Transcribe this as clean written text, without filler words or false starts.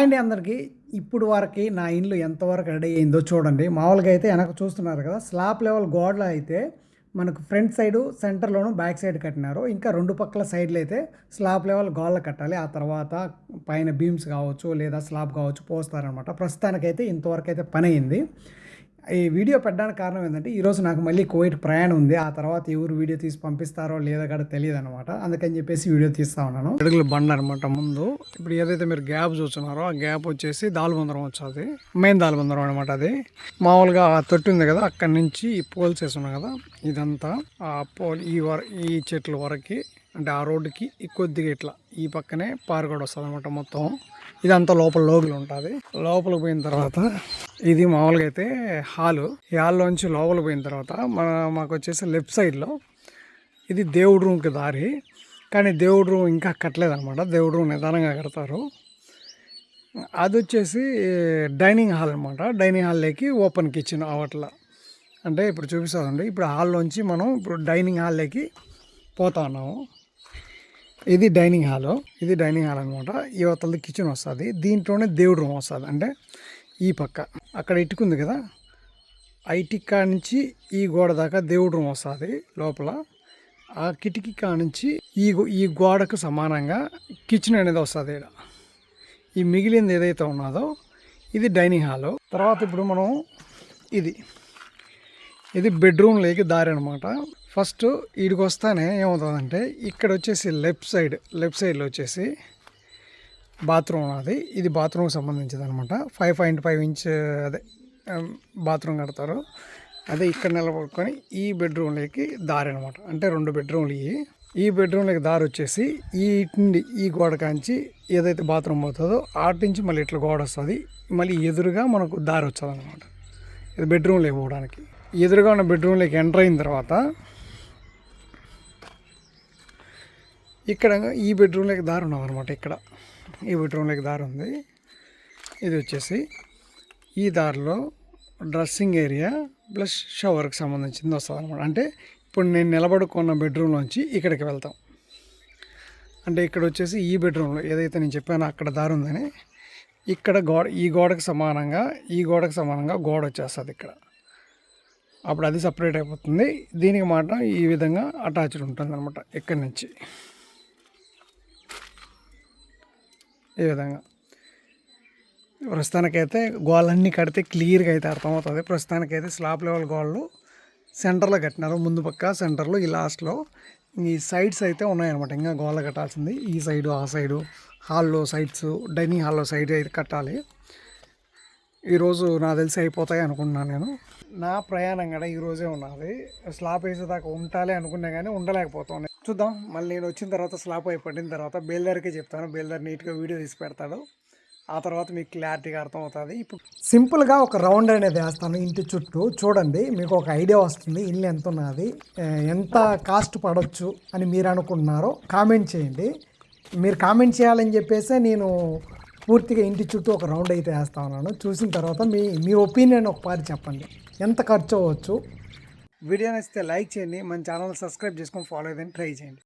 అండి అందరికీ ఇప్పుడు వరకు నా ఇల్లు ఎంతవరకు రెడీ అయిందో చూడండి. మామూలుగా అయితే వెనక చూస్తున్నారు కదా, స్లాబ్ లెవెల్ గోడలు అయితే మనకు ఫ్రంట్ సైడు సెంటర్లోను బ్యాక్ సైడ్ కట్టినారు. ఇంకా రెండు పక్కల సైడ్లు అయితే స్లాబ్ లెవెల్ గోడలు కట్టాలి. ఆ తర్వాత పైన బీమ్స్ కావచ్చు లేదా స్లాబ్ కావచ్చు పోస్తారనమాట. ప్రస్తుతానికైతే ఇంతవరకు అయితే పని అయింది. ఈ వీడియో పెట్టడానికి కారణం ఏంటంటే ఈరోజు నాకు మళ్ళీ కువైట్ ప్రయాణం ఉంది. ఆ తర్వాత ఎవరు వీడియో తీసి పంపిస్తారో లేదో కూడా తెలియదు అనమాట. అందుకని చెప్పేసి వీడియో తీస్తా ఉన్నాను. అడుగుల బండ అనమాట ముందు. ఇప్పుడు ఏదైతే మీరు గ్యాప్ చూస్తున్నారో ఆ గ్యాప్ వచ్చేసి దాల్బందరం వచ్చేది, మెయిన్ దాల్బందరం అనమాట. అది మామూలుగా ఆ తొట్టి ఉంది కదా, అక్కడి నుంచి ఈ పోల్స్ వేస్తున్నాం కదా, ఇదంతా ఆ పోల్ ఈ చెట్ల వరకు, అంటే ఆ రోడ్డుకి కొద్దిగా ఇట్లా ఈ పక్కనే పార్గోడ వస్తుంది అనమాట. మొత్తం ఇదంతా లోపల లోగులు ఉంటుంది. లోపలికి పోయిన తర్వాత ఇది మామూలుగా అయితే హాలు. ఈ హాల్లోంచి లోపలికి పోయిన తర్వాత మాకు వచ్చేసి లెఫ్ట్ సైడ్లో ఇది దేవుడి రూమ్కి దారి. కానీ దేవుడి రూమ్ ఇంకా కట్టలేదన్నమాట. దేవుడి రూమ్ నిదానంగా కడతారు. అది వచ్చేసి డైనింగ్ హాల్ అనమాట. డైనింగ్ హాల్లోకి ఓపెన్ కిచెన్ అవట్లా. అంటే ఇప్పుడు చూపిస్తుందండి. ఇప్పుడు హాల్లోంచి మనం ఇప్పుడు డైనింగ్ హాల్లోకి పోతా ఉన్నాము. ఇది డైనింగ్ హాల్. ఇది డైనింగ్ హాల్ అనమాట. ఈ అవతలది కిచెన్ వస్తుంది. దీంట్లోనే దేవుడి రూమ్ వస్తుంది. అంటే ఈ పక్క అక్కడ ఇటుకుంది కదా, ఆ ఇటుక నుంచి ఈ గోడ దాకా దేవుడి రూమ్ వస్తుంది లోపల. ఆ కిటికీ కానుంచి ఈ గోడకు సమానంగా కిచెన్ అనేది వస్తుంది. ఇక్కడ ఈ మిగిలింది ఏదైతే ఉన్నదో ఇది డైనింగ్ హాలు. తర్వాత ఇప్పుడు మనం ఇది బెడ్రూమ్లోకి దారి అనమాట. ఫస్ట్ వీడికి వస్తానే ఏమవుతుందంటే ఇక్కడ వచ్చేసి లెఫ్ట్ సైడ్లో వచ్చేసి బాత్రూమ్ ఉన్నది. ఇది బాత్రూమ్కి సంబంధించింది అనమాట. 5.5 ఇంచ్ అదే బాత్రూమ్ కడతారు. అదే ఇక్కడ నిలబడుకొని ఈ బెడ్రూమ్లోకి దారి అనమాట. అంటే 2 బెడ్రూమ్లు. ఈ బెడ్రూమ్లోకి దారి వచ్చేసి ఈ గోడ కాంచి ఏదైతే బాత్రూమ్ పోతుందో ఆటి నుంచి మళ్ళీ ఇట్లా గోడ వస్తుంది. మళ్ళీ ఎదురుగా మనకు దారి వచ్చేది అనమాట. ఇది బెడ్రూమ్లోకి పోవడానికి. ఎదురుగా ఉన్న బెడ్రూమ్లోకి ఎంటర్ అయిన తర్వాత ఇక్కడ ఈ బెడ్రూమ్లోకి దారి ఉన్నదనమాట. ఇక్కడ ఈ బెడ్రూమ్లోకి దారి ఉంది. ఇది వచ్చేసి ఈ దారిలో డ్రెస్సింగ్ ఏరియా ప్లస్ షవర్కి సంబంధించింది వస్తుంది అనమాట. అంటే ఇప్పుడు నేను నిలబడుకున్న బెడ్రూమ్లోంచి ఇక్కడికి వెళ్తాం. అంటే ఇక్కడ వచ్చేసి ఈ బెడ్రూమ్లో ఏదైతే నేను చెప్పానో అక్కడ దారి ఉందని ఇక్కడ ఈ గోడకు సమానంగా గోడ వచ్చేస్తుంది ఇక్కడ. అప్పుడు అది సపరేట్ అయిపోతుంది. దీనికి మాత్రం ఈ విధంగా అటాచ్డ్ ఉంటుంది అనమాట. ఇక్కడి నుంచి ఈ విధంగా. ప్రస్తుతానికైతే గోళ్ళన్నీ కడితే క్లియర్గా అయితే అర్థమవుతుంది. ప్రస్తుతానికైతే స్లాబ్ లెవెల్ గోళ్ళు సెంటర్లో కట్టినారు. ముందు పక్క సెంటర్లో, ఈ లాస్ట్లో ఈ సైడ్స్ అయితే ఉన్నాయన్నమాట. ఇంకా గోళ్ళ కట్టాల్సింది ఈ సైడు, ఆ సైడు, హాల్లో సైడ్స్, డైనింగ్ హాల్లో సైడ్ అయితే కట్టాలి. ఈరోజు నాకు తెలిసి అయిపోతాయి అనుకుంటున్నాను నేను. నా ప్రయాణం కూడా ఈరోజే ఉన్నది. స్లాబ్ వేసేదాకా ఉండాలి అనుకున్నా కానీ ఉండలేకపోతాను. చూద్దాం. మళ్ళీ నేను వచ్చిన తర్వాత స్లాబ్ అయిపోయిన తర్వాత బేల్దారికే చెప్తాను. బేల్దారి నీట్గా వీడియో తీసి పెడతాడు. ఆ తర్వాత మీకు క్లారిటీగా అర్థమవుతుంది. ఇప్పుడు సింపుల్గా ఒక రౌండ్ అనేది వేస్తాను ఇంటి చుట్టూ. చూడండి, మీకు ఒక ఐడియా వస్తుంది ఇల్లు ఎంత ఉన్నది, ఎంత కాస్ట్ పడవచ్చు అని మీరు అనుకుంటున్నారో కామెంట్ చేయండి. మీరు కామెంట్ చేయాలని చెప్పేసి నేను పూర్తిగా ఇంటి చుట్టూ ఒక రౌండ్ అయితే వేస్తా ఉన్నాను. చూసిన తర్వాత మీ ఒపీనియన్ ఒకసారి చెప్పండి, ఎంత ఖర్చు అవ్వచ్చు. వీడియో నచ్చితే లైక్ చేయండి, మన ఛానల్ సబ్స్క్రైబ్ చేసుకొని ఫాలో అయ్యేదని ట్రై చేయండి.